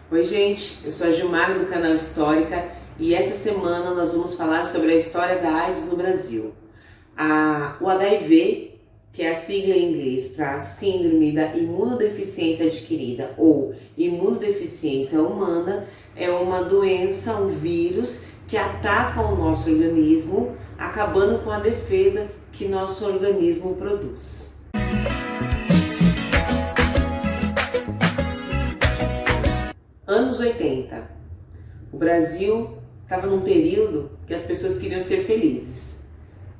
Oi gente, eu sou a Gilmara do canal Histórica e essa semana nós vamos falar sobre a história da AIDS no Brasil. O HIV, que é a sigla em inglês para Síndrome da Imunodeficiência Adquirida ou Imunodeficiência Humana, é uma doença, um vírus que ataca o nosso organismo, acabando com a defesa que nosso organismo produz. Anos 80. O Brasil estava num período que as pessoas queriam ser felizes.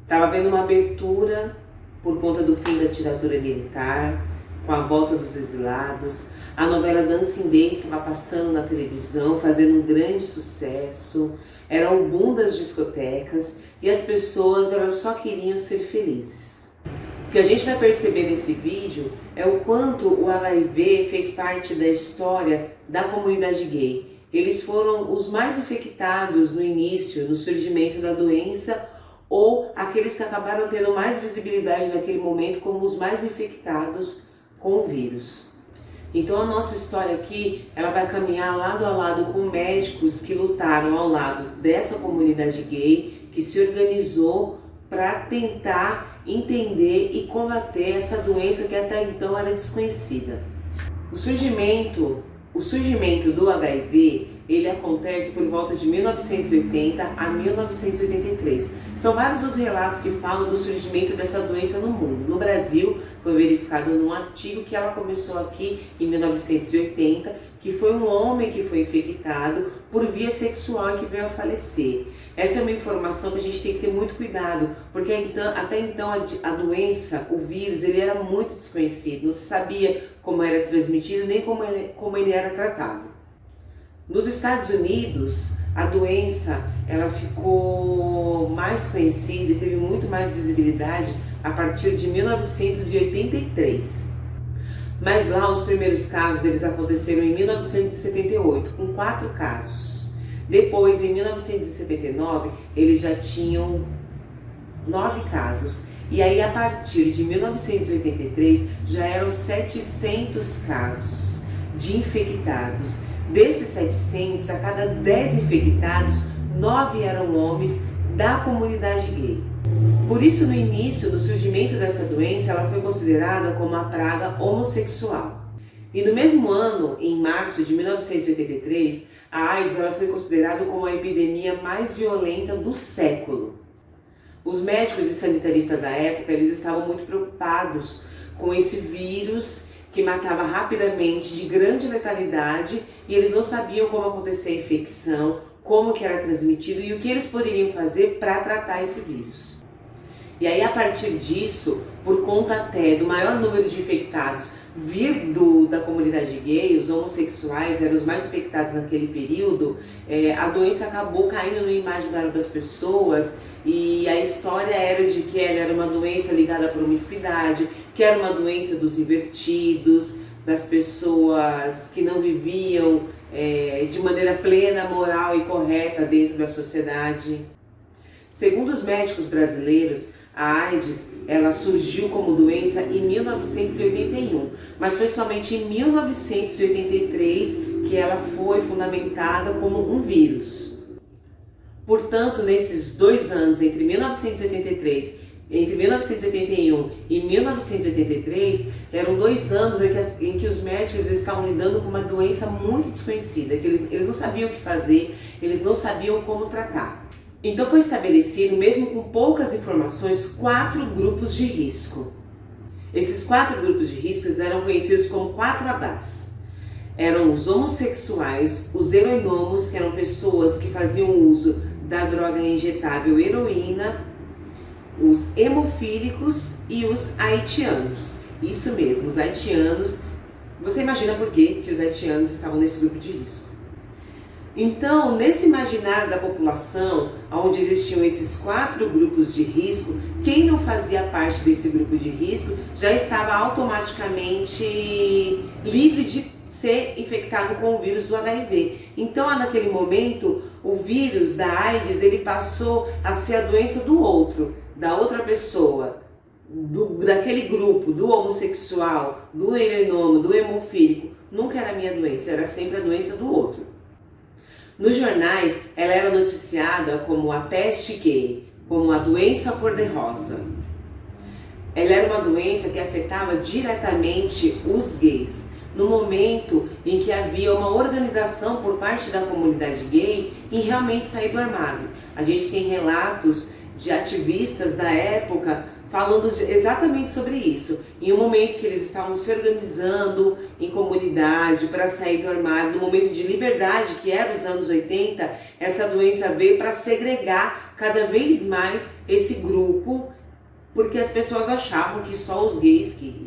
Estava havendo uma abertura por conta do fim da ditadura militar, com a volta dos exilados. A novela Dancing Days estava passando na televisão, fazendo um grande sucesso. Era o boom das discotecas e as pessoas elas só queriam ser felizes. O que a gente vai perceber nesse vídeo é o quanto o HIV fez parte da história da comunidade gay. Eles foram os mais infectados no início, no surgimento da doença, ou aqueles que acabaram tendo mais visibilidade naquele momento como os mais infectados com o vírus. Então a nossa história aqui, ela vai caminhar lado a lado com médicos que lutaram ao lado dessa comunidade gay, que se organizou para tentar entender e combater essa doença que até então era desconhecida. O surgimento do HIV, ele acontece por volta de 1980 a 1983. São vários os relatos que falam do surgimento dessa doença no mundo. No Brasil, foi verificado num artigo que ela começou aqui em 1980, que foi um homem que foi infectado por via sexual e que veio a falecer. Essa é uma informação que a gente tem que ter muito cuidado, porque até então a doença, o vírus, ele era muito desconhecido, não se sabia como era transmitido nem como ele era tratado. Nos Estados Unidos, a doença ela ficou mais conhecida e teve muito mais visibilidade a partir de 1983. Mas lá os primeiros casos eles aconteceram em 1978, com 4 casos. Depois, em 1979, eles já tinham 9 casos. E aí, a partir de 1983, já eram 700 casos de infectados. Desses 700, a cada 10 infectados, 9 eram homens da comunidade gay. Por isso, no início do surgimento dessa doença, ela foi considerada como uma praga homossexual. E no mesmo ano, em março de 1983, a AIDS ela foi considerada como a epidemia mais violenta do século. Os médicos e sanitaristas da época eles estavam muito preocupados com esse vírus que matava rapidamente, de grande letalidade, e eles não sabiam como acontecer a infecção, como que era transmitido e o que eles poderiam fazer para tratar esse vírus. E aí, a partir disso, por conta até do maior número de infectados vir da comunidade gay, os homossexuais eram os mais infectados naquele período, a doença acabou caindo no imaginário das pessoas e a história era de que ela era uma doença ligada à promiscuidade, que era uma doença dos invertidos, das pessoas que não viviam de maneira plena, moral e correta dentro da sociedade. Segundo os médicos brasileiros, a AIDS ela surgiu como doença em 1981, mas foi somente em 1983 que ela foi fundamentada como um vírus. Portanto, nesses 2 anos, entre 1981 e 1983, eram 2 anos em que os médicos estavam lidando com uma doença muito desconhecida, que eles não sabiam o que fazer, eles não sabiam como tratar. Então foi estabelecido, mesmo com poucas informações, 4 grupos de risco. Esses 4 grupos de risco eram conhecidos como 4Hs. Eram os homossexuais, os heroinômanos, que eram pessoas que faziam uso da droga injetável heroína, os hemofílicos e os haitianos. Isso mesmo, os haitianos. Você imagina por que os haitianos estavam nesse grupo de risco. Então, nesse imaginário da população, onde existiam esses 4 grupos de risco, quem não fazia parte desse grupo de risco já estava automaticamente livre de ser infectado com o vírus do HIV. Então, naquele momento, o vírus da AIDS ele passou a ser a doença do outro, da outra pessoa. daquele grupo, do homossexual, do heroinômano, do hemofílico, nunca era a minha doença, era sempre a doença do outro. Nos jornais, ela era noticiada como a peste gay, como a doença cor-de-rosa. Ela era uma doença que afetava diretamente os gays, no momento em que havia uma organização por parte da comunidade gay em realmente sair do armário. A gente tem relatos de ativistas da época falando exatamente sobre isso. Em um momento que eles estavam se organizando em comunidade para sair do armário, no momento de liberdade, que era os anos 80, essa doença veio para segregar cada vez mais esse grupo, porque as pessoas achavam que só os gays que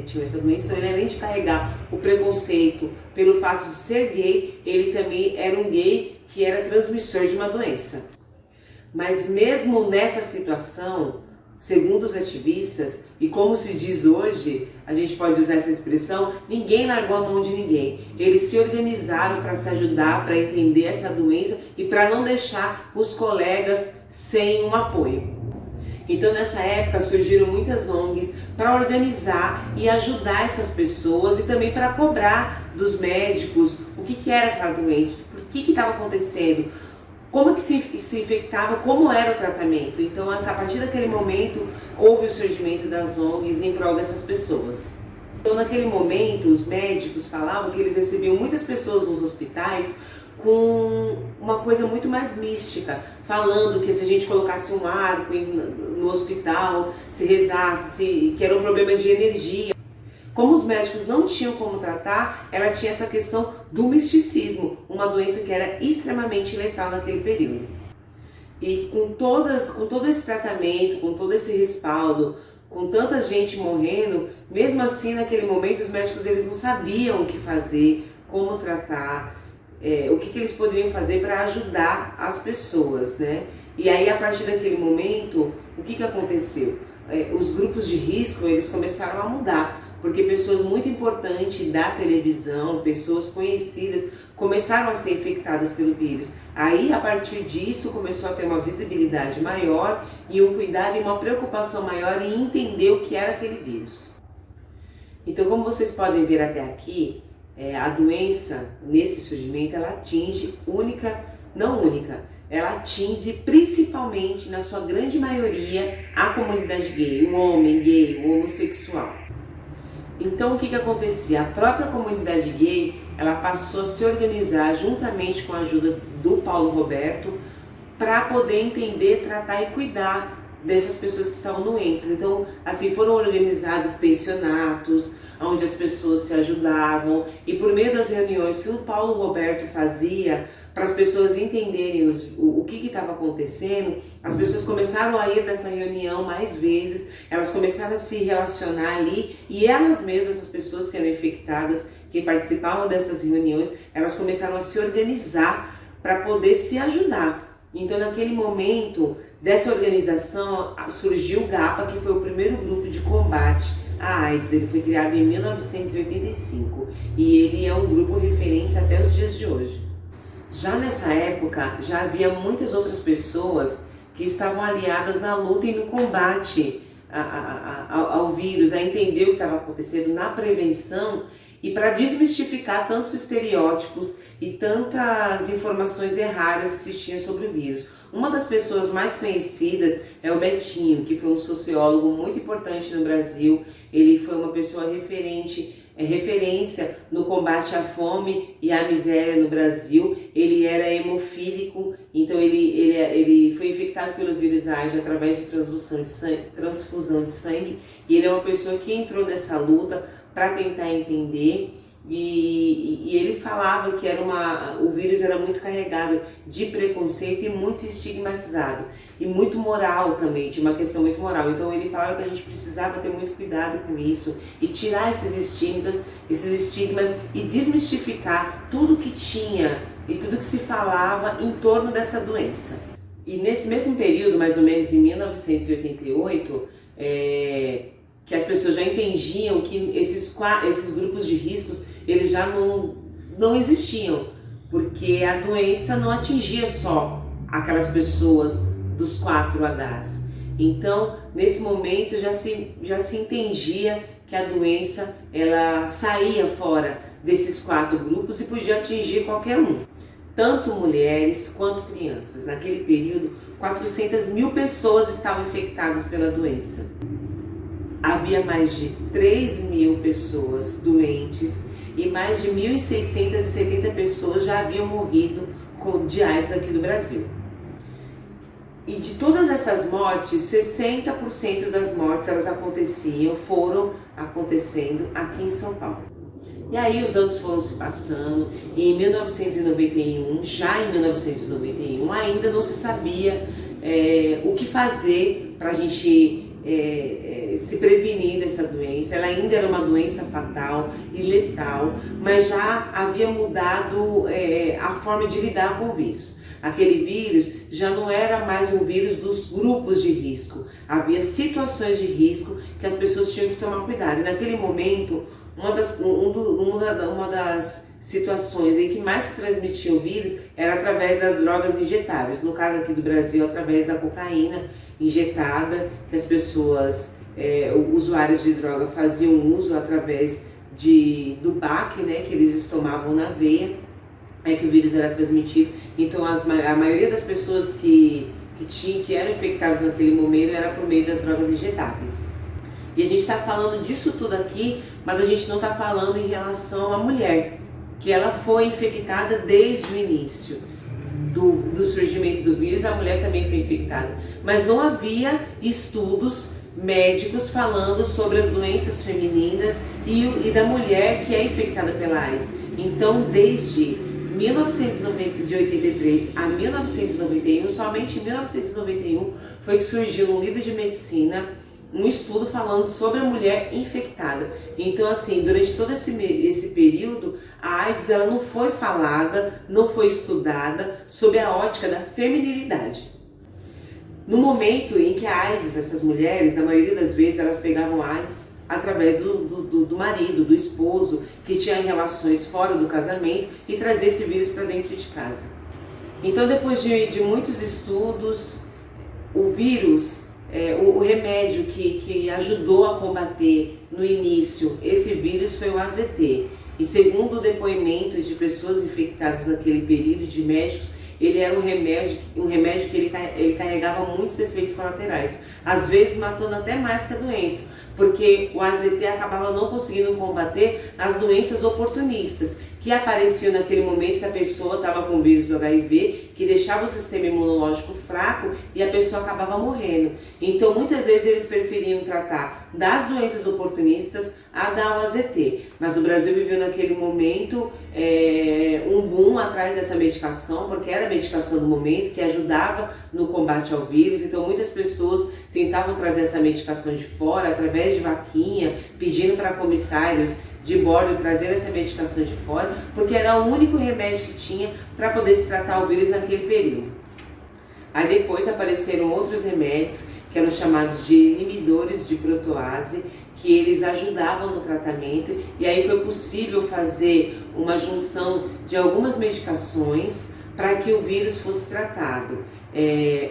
tinham essa doença. Então, ele, além de carregar o preconceito pelo fato de ser gay, ele também era um gay que era transmissor de uma doença. Mas mesmo nessa situação, segundo os ativistas, e como se diz hoje, a gente pode usar essa expressão, ninguém largou a mão de ninguém. Eles se organizaram para se ajudar, para entender essa doença e para não deixar os colegas sem um apoio. Então, nessa época, surgiram muitas ONGs para organizar e ajudar essas pessoas e também para cobrar dos médicos o que era aquela doença, por que estava acontecendo, como que se infectava, como era o tratamento. Então, a partir daquele momento, houve o surgimento das ONGs em prol dessas pessoas. Então, naquele momento, os médicos falavam que eles recebiam muitas pessoas nos hospitais com uma coisa muito mais mística, falando que se a gente colocasse um arco no hospital, se rezasse, que era um problema de energia. Como os médicos não tinham como tratar, ela tinha essa questão do misticismo, uma doença que era extremamente letal naquele período. E com todo esse tratamento, com todo esse respaldo, com tanta gente morrendo, mesmo assim naquele momento os médicos eles não sabiam o que fazer, como tratar, o que eles poderiam fazer para ajudar as pessoas, né? E aí, a partir daquele momento, o que aconteceu? Os grupos de risco, eles começaram a mudar, porque pessoas muito importantes da televisão, pessoas conhecidas, começaram a ser infectadas pelo vírus. Aí, a partir disso, começou a ter uma visibilidade maior e um cuidado e uma preocupação maior em entender o que era aquele vírus. Então, como vocês podem ver até aqui, a doença, nesse surgimento, ela atinge ela atinge principalmente, na sua grande maioria, a comunidade gay, o homem gay, o homossexual. Então, o que acontecia? A própria comunidade gay, ela passou a se organizar juntamente com a ajuda do Paulo Roberto para poder entender, tratar e cuidar dessas pessoas que estavam doentes. Então, assim, foram organizados pensionatos, onde as pessoas se ajudavam, e por meio das reuniões que o Paulo Roberto fazia, para as pessoas entenderem o que estava acontecendo, as pessoas começaram a ir nessa reunião mais vezes, elas começaram a se relacionar ali, e elas mesmas, as pessoas que eram infectadas, que participavam dessas reuniões, elas começaram a se organizar para poder se ajudar. Então, naquele momento dessa organização, surgiu o GAPA, que foi o primeiro grupo de combate à AIDS. Ele foi criado em 1985 e ele é um grupo referência até os dias de hoje. Já nessa época, já havia muitas outras pessoas que estavam aliadas na luta e no combate ao vírus, a entender o que estava acontecendo, na prevenção e para desmistificar tantos estereótipos e tantas informações erradas que se tinha sobre o vírus. Uma das pessoas mais conhecidas é o Betinho, que foi um sociólogo muito importante no Brasil. Ele foi uma pessoa referência no combate à fome e à miséria no Brasil. Ele era hemofílico, então ele foi infectado pelo vírus AIDS através de transfusão de sangue, e ele é uma pessoa que entrou nessa luta para tentar entender. E ele falava que o vírus era muito carregado de preconceito e muito estigmatizado. E muito moral também, tinha uma questão muito moral. Então ele falava que a gente precisava ter muito cuidado com isso e tirar esses estigmas e desmistificar tudo que tinha e tudo que se falava em torno dessa doença. E nesse mesmo período, mais ou menos em 1988, que as pessoas já entendiam que esses grupos de riscos, eles já não existiam, porque a doença não atingia só aquelas pessoas dos 4Hs. Então, nesse momento já se entendia que a doença ela saía fora desses 4 grupos e podia atingir qualquer um, tanto mulheres quanto crianças. Naquele período, 400 mil pessoas estavam infectadas pela doença. Havia mais de 3 mil pessoas doentes e mais de 1.670 pessoas já haviam morrido de AIDS aqui no Brasil. E de todas essas mortes, 60% das mortes foram acontecendo aqui em São Paulo. E aí os anos foram se passando e em 1991, já em 1991, ainda não se sabia o que fazer para a gente se prevenir dessa doença. Ela ainda era uma doença fatal e letal, mas já havia mudado a forma de lidar com o vírus. Aquele vírus já não era mais um vírus dos grupos de risco. Havia situações de risco que as pessoas tinham que tomar cuidado. E naquele momento, uma das situações em que mais se transmitia o vírus era através das drogas injetáveis. No caso aqui do Brasil, através da cocaína injetada, que as pessoas, usuários de droga, faziam uso através do baque, né, que eles tomavam na veia. Que o vírus era transmitido. Então a maioria das pessoas que eram infectadas naquele momento era por meio das drogas injetáveis. E a gente está falando disso tudo aqui, mas a gente não está falando em relação à mulher, que ela foi infectada desde o início do surgimento do vírus. A mulher também foi infectada, mas não havia estudos médicos falando sobre as doenças femininas e da mulher que é infectada pela AIDS. Então, desde 1983 a 1991, somente em 1991 foi que surgiu no livro de medicina um estudo falando sobre a mulher infectada. Então, assim, durante todo esse período, a AIDS ela não foi falada, não foi estudada sob a ótica da feminilidade. No momento em que a AIDS, essas mulheres, na maioria das vezes, elas pegavam AIDS através do marido, do esposo, que tinha relações fora do casamento e trazia esse vírus para dentro de casa. Então, depois de muitos estudos, o vírus, o remédio que ajudou a combater no início esse vírus foi o AZT. E segundo depoimentos de pessoas infectadas naquele período, de médicos, ele era um remédio que ele carregava muitos efeitos colaterais, às vezes matando até mais que a doença, porque o AZT acabava não conseguindo combater as doenças oportunistas que apareciam naquele momento que a pessoa estava com o vírus do HIV, que deixava o sistema imunológico fraco e a pessoa acabava morrendo. Então, muitas vezes eles preferiam tratar das doenças oportunistas a dar o AZT. Mas o Brasil viveu naquele momento um boom atrás dessa medicação, porque era a medicação do momento que ajudava no combate ao vírus. Então, muitas pessoas tentavam trazer essa medicação de fora, através de vaquinha, pedindo para comissários de bordo trazer essa medicação de fora, porque era o único remédio que tinha para poder se tratar o vírus naquele período. Aí depois apareceram outros remédios, que eram chamados de inibidores de protease, que eles ajudavam no tratamento, e aí foi possível fazer uma junção de algumas medicações para que o vírus fosse tratado.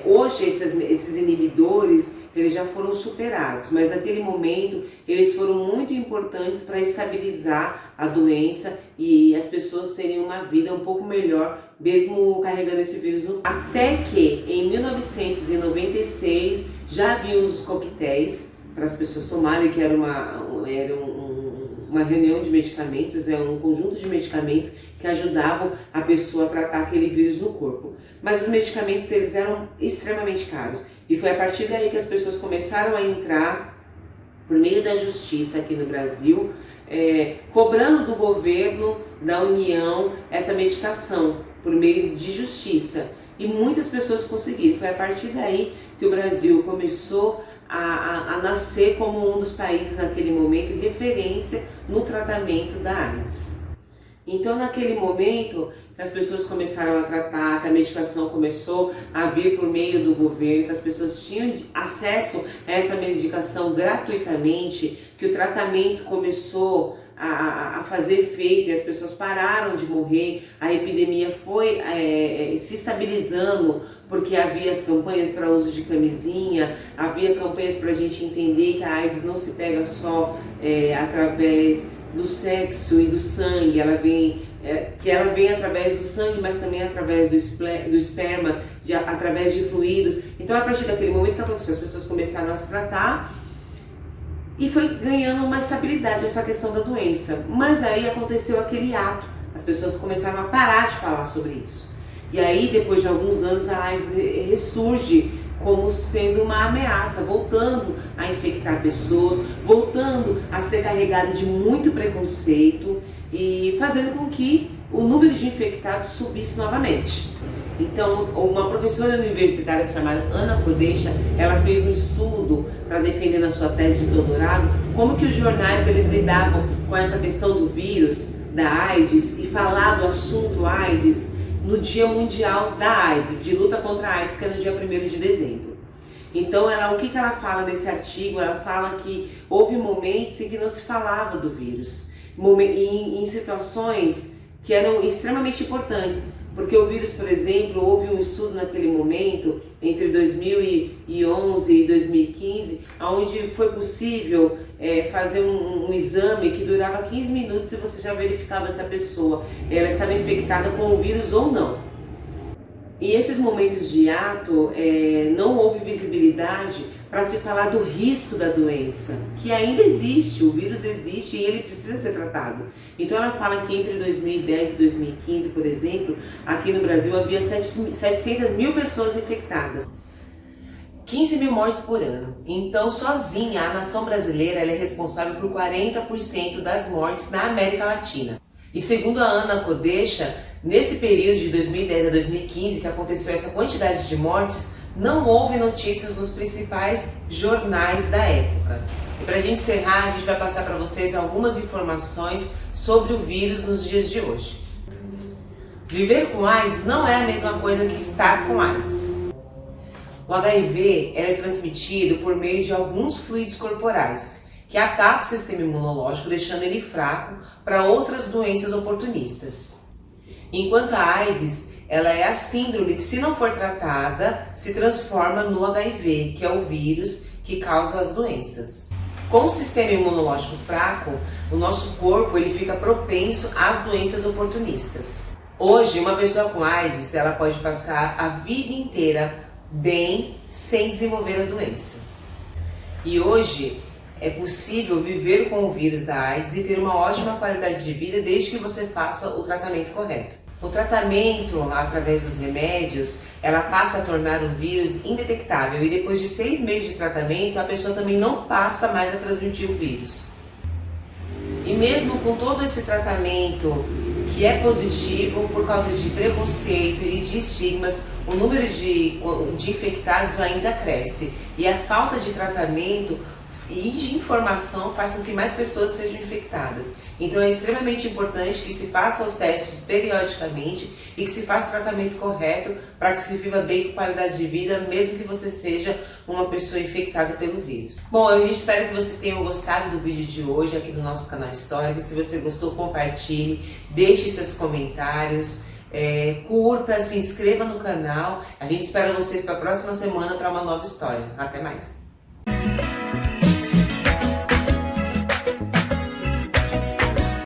Hoje esses inibidores eles já foram superados, mas naquele momento eles foram muito importantes para estabilizar a doença e as pessoas terem uma vida um pouco melhor, mesmo carregando esse vírus. Até que em 1996 já havia os coquetéis para as pessoas tomarem, que era uma reunião de medicamentos, um conjunto de medicamentos que ajudavam a pessoa a tratar aquele vírus no corpo. Mas os medicamentos eles eram extremamente caros e foi a partir daí que as pessoas começaram a entrar por meio da justiça aqui no Brasil, cobrando do governo, da União, essa medicação por meio de justiça. E muitas pessoas conseguiram. Foi a partir daí que o Brasil começou a nascer como um dos países naquele momento referência no tratamento da AIDS. Então, naquele momento que as pessoas começaram a tratar, que a medicação começou a vir por meio do governo, que as pessoas tinham acesso a essa medicação gratuitamente, que o tratamento começou a fazer efeito e as pessoas pararam de morrer, a epidemia foi se estabilizando, porque havia as campanhas para uso de camisinha, havia campanhas para a gente entender que a AIDS não se pega só através do sexo e do sangue, que ela vem através do sangue, mas também através do esperma, através de fluidos. Então, a partir daquele momento que aconteceu, as pessoas começaram a se tratar e foi ganhando uma estabilidade essa questão da doença. Mas aí aconteceu aquele ato, as pessoas começaram a parar de falar sobre isso. E aí, depois de alguns anos, a AIDS ressurge como sendo uma ameaça, voltando a infectar pessoas, voltando a ser carregada de muito preconceito e fazendo com que o número de infectados subisse novamente. Então, uma professora universitária chamada Ana Kodesha, ela fez um estudo para defender na sua tese de doutorado como que os jornais eles lidavam com essa questão do vírus, da AIDS, e falar do assunto AIDS no Dia Mundial da AIDS, de luta contra a AIDS, que é no dia 1º de dezembro. Então, o que ela fala nesse artigo? Ela fala que houve momentos em que não se falava do vírus, em situações que eram extremamente importantes, porque o vírus, por exemplo, houve um estudo naquele momento, entre 2011 e 2015, onde foi possível fazer um exame que durava 15 minutos e você já verificava se a pessoa ela estava infectada com o vírus ou não. E esses momentos de hiato, não houve visibilidade para se falar do risco da doença, que ainda existe, o vírus existe e ele precisa ser tratado. Então ela fala que entre 2010 e 2015, por exemplo, aqui no Brasil havia 700 mil pessoas infectadas. 15 mil mortes por ano. Então, sozinha, a nação brasileira ela é responsável por 40% das mortes na América Latina. E segundo a Ana Kodesha, nesse período de 2010 a 2015, que aconteceu essa quantidade de mortes, não houve notícias nos principais jornais da época. E para a gente encerrar, a gente vai passar para vocês algumas informações sobre o vírus nos dias de hoje. Viver com AIDS não é a mesma coisa que estar com AIDS. O HIV é transmitido por meio de alguns fluidos corporais, que atacam o sistema imunológico, deixando ele fraco para outras doenças oportunistas. Enquanto a AIDS, ela é a síndrome que, se não for tratada, se transforma no HIV, que é o vírus que causa as doenças. Com o sistema imunológico fraco, o nosso corpo ele fica propenso às doenças oportunistas. Hoje, uma pessoa com AIDS, ela pode passar a vida inteira bem sem desenvolver a doença. E hoje é possível viver com o vírus da AIDS e ter uma ótima qualidade de vida desde que você faça o tratamento correto. O tratamento, através dos remédios, ela passa a tornar o vírus indetectável e depois de 6 meses de tratamento, a pessoa também não passa mais a transmitir o vírus. E mesmo com todo esse tratamento que é positivo por causa de preconceito e de estigmas, o número de infectados ainda cresce e a falta de tratamento e de informação faz com que mais pessoas sejam infectadas. Então é extremamente importante que se faça os testes periodicamente e que se faça o tratamento correto para que se viva bem com qualidade de vida, mesmo que você seja uma pessoa infectada pelo vírus. Bom, eu espero que vocês tenham gostado do vídeo de hoje aqui do nosso canal Histórico. Se você gostou, compartilhe, deixe seus comentários, curta, se inscreva no canal. A gente espera vocês para a próxima semana para uma nova história. Até mais!